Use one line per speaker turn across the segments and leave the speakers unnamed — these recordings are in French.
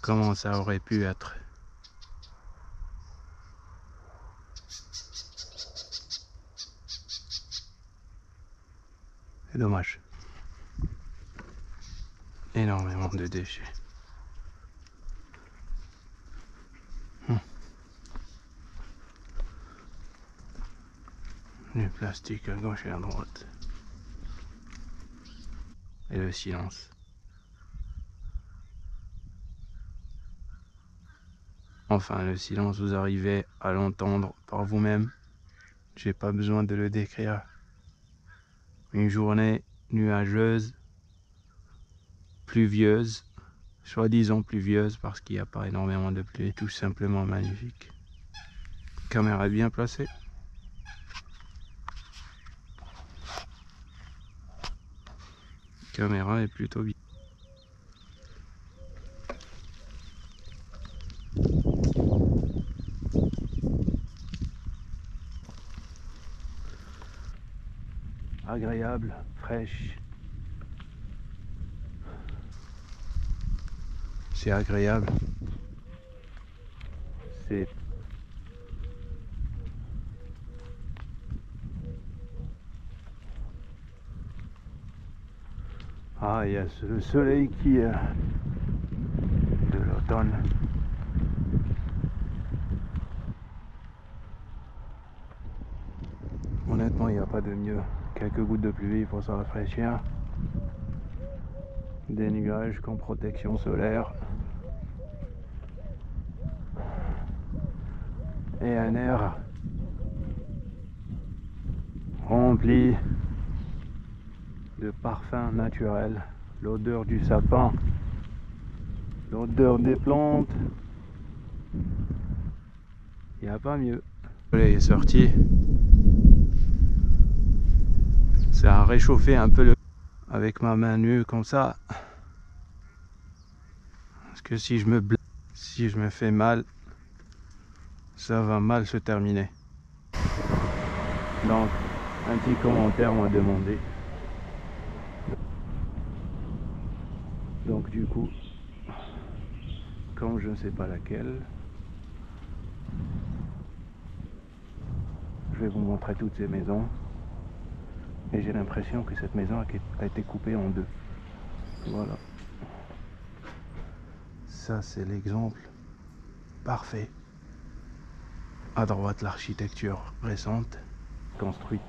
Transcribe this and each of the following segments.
comment ça aurait pu être. C'est dommage. Énormément de déchets. Du plastique à gauche et à droite. Et le silence. Enfin, le silence, vous arrivez à l'entendre par vous-même. J'ai pas besoin de le décrire. Une journée nuageuse, pluvieuse, soi-disant pluvieuse parce qu'il n'y a pas énormément de pluie, tout simplement magnifique. Caméra bien placée. Caméra est plutôt bien. Agréable, fraîche. C'est agréable. C'est il y a le soleil qui est de l'automne. Honnêtement, il n'y a pas de mieux. Quelques gouttes de pluie pour se rafraîchir. Des nuages comme protection solaire. Et un air rempli de parfums naturels. L'odeur du sapin, l'odeur des plantes. Il n'y a pas mieux. Le soleil est sorti. Ça a réchauffé un peu le... Avec ma main nue comme ça. Parce que si je me blesse, si je me fais mal, ça va mal se terminer. Donc, un petit commentaire m'a demandé. Donc du coup, comme je ne sais pas laquelle, je vais vous montrer toutes ces maisons. Et j'ai l'impression que cette maison a été coupée en deux. Voilà. Ça c'est l'exemple parfait. À droite, l'architecture récente, construite.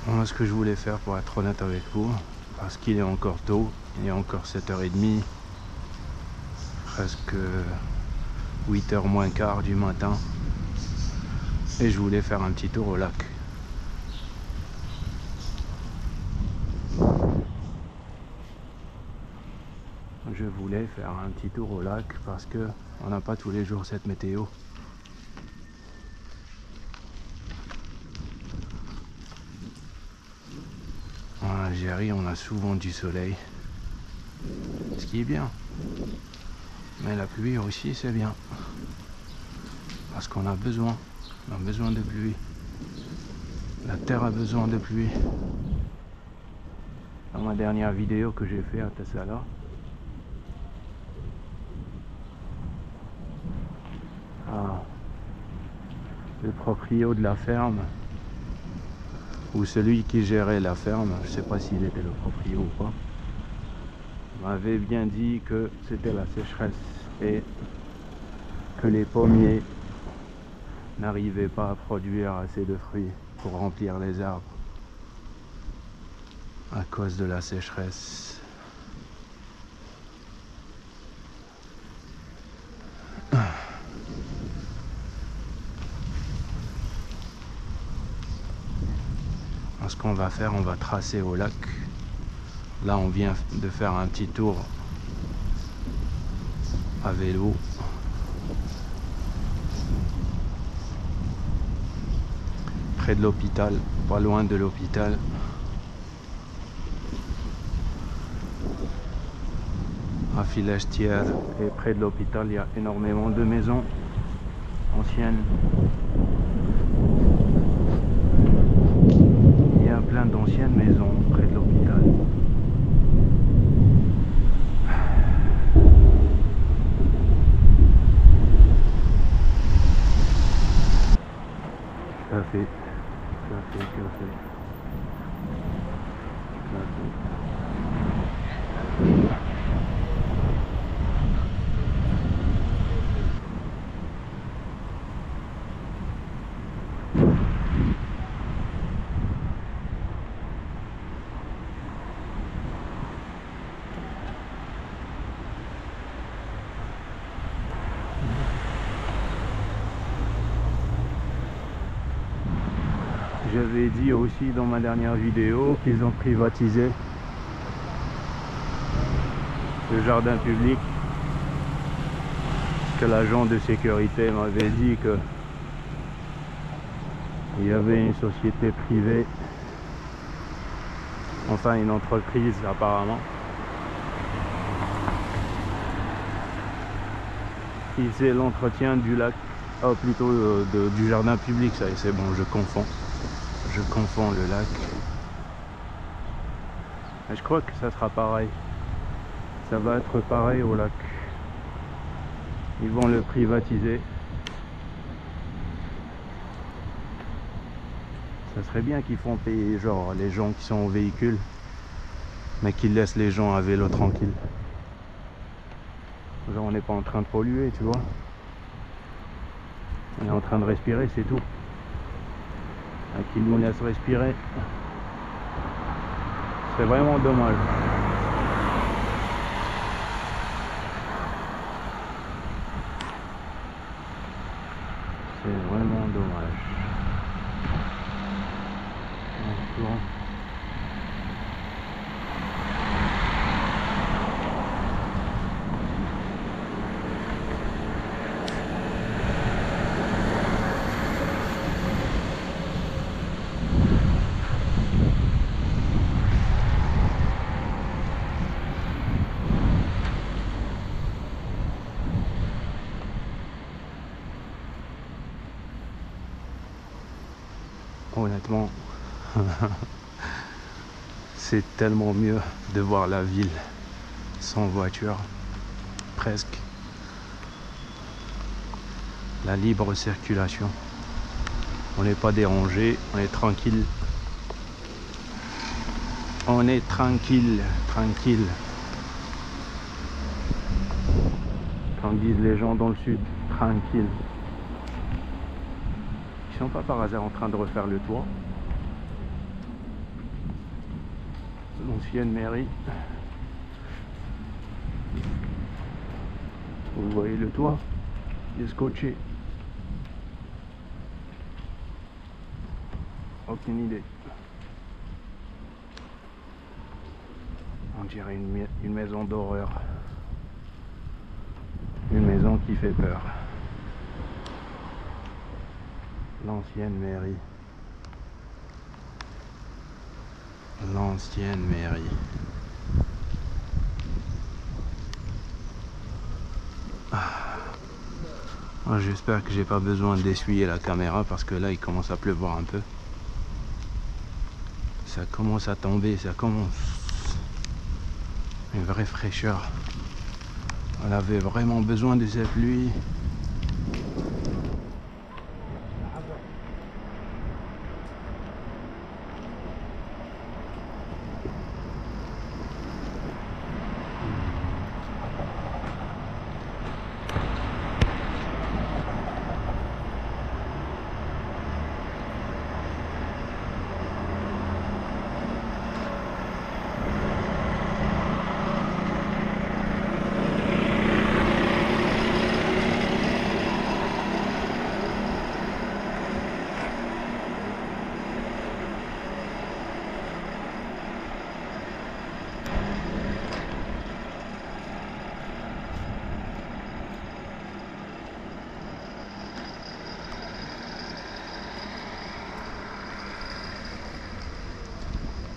Voilà ce que je voulais faire pour être honnête avec vous, parce qu'il est encore tôt, il est encore 7h30, presque 8h moins quart du matin, et je voulais faire un petit tour au lac. Je voulais faire un petit tour au lac parce que on n'a pas tous les jours cette météo. En Algérie, on a souvent du soleil. Ce qui est bien. Mais la pluie aussi c'est bien. Parce qu'on a besoin. On a besoin de pluie. La terre a besoin de pluie. Dans ma dernière vidéo que j'ai fait à Tessala, le proprio de la ferme, ou celui qui gérait la ferme, je sais pas s'il était le proprio ou pas, m'avait bien dit que c'était la sécheresse et que les pommiers n'arrivaient pas à produire assez de fruits pour remplir les arbres à cause de la sécheresse. Ce qu'on va faire, on va tracer au lac. Là on vient de faire un petit tour à vélo. Près de l'hôpital, pas loin de l'hôpital. À Filestière et près de l'hôpital, il y a énormément de maisons anciennes. Il y a plein d'anciennes maisons près de l'hôpital. Café. J'avais dit aussi dans ma dernière vidéo qu'ils ont privatisé le jardin public, que l'agent de sécurité m'avait dit que il y avait une société privée, enfin une entreprise apparemment, qui faisait l'entretien du lac, plutôt du jardin public. Ça c'est bon, je confonds le lac. Mais je crois que ça sera pareil, ça va être pareil au lac. Ils vont le privatiser. Ça serait bien qu'ils font payer genre les gens qui sont au véhicule, mais qu'ils laissent les gens à vélo tranquille. Genre on n'est pas en train de polluer, tu vois. On est en train de respirer, c'est tout. Qu'ils nous laissent respirer. C'est vraiment dommage. C'est vraiment dommage. Honnêtement, c'est tellement mieux de voir la ville sans voiture, presque. La libre circulation. On n'est pas dérangé, on est tranquille. On est tranquille. Comme disent les gens dans le sud, tranquille. Ils sont pas par hasard en train de refaire le toit. L'ancienne mairie. Vous voyez le toit, il est scotché. Aucune idée. On dirait une maison d'horreur. Une maison qui fait peur. L'ancienne mairie. L'ancienne mairie. J'espère que j'ai pas besoin d'essuyer la caméra parce que là il commence à pleuvoir un peu. Ça commence à tomber, ça commence une vraie fraîcheur. On avait vraiment besoin de cette pluie.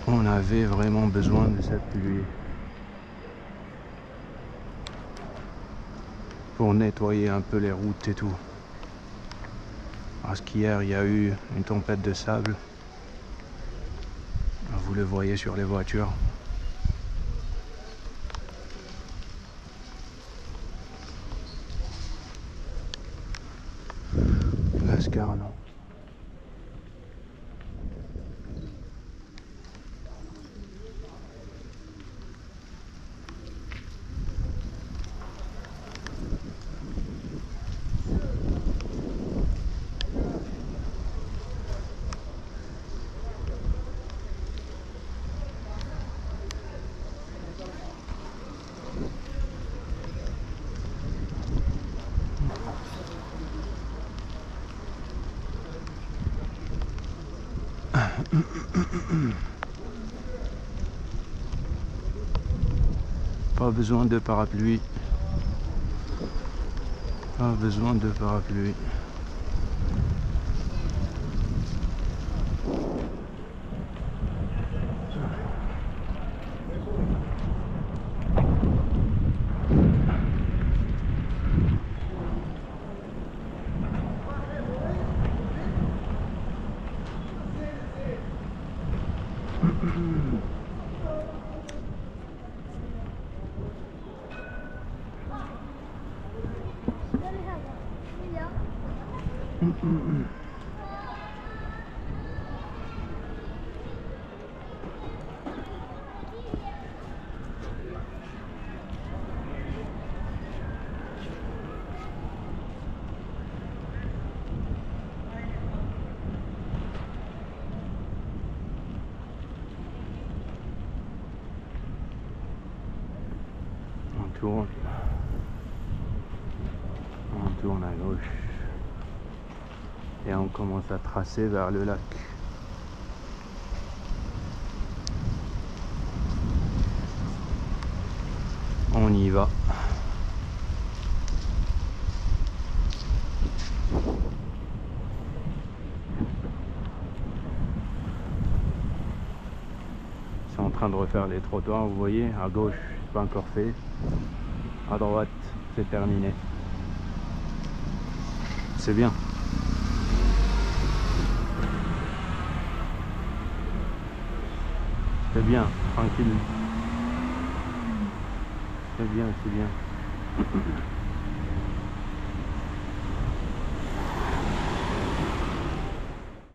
On avait vraiment besoin de cette pluie pour nettoyer un peu les routes et tout. Parce qu'hier il y a eu une tempête de sable. Vous le voyez sur les voitures. Lascarno. Pas besoin de parapluie. Pas besoin de parapluie. On tourne à gauche et on commence à tracer vers le lac. On y va. C'est en train de refaire les trottoirs, vous voyez, à gauche, c'est pas encore fait. À droite, c'est terminé. C'est bien. C'est bien, tranquille. C'est bien, c'est bien.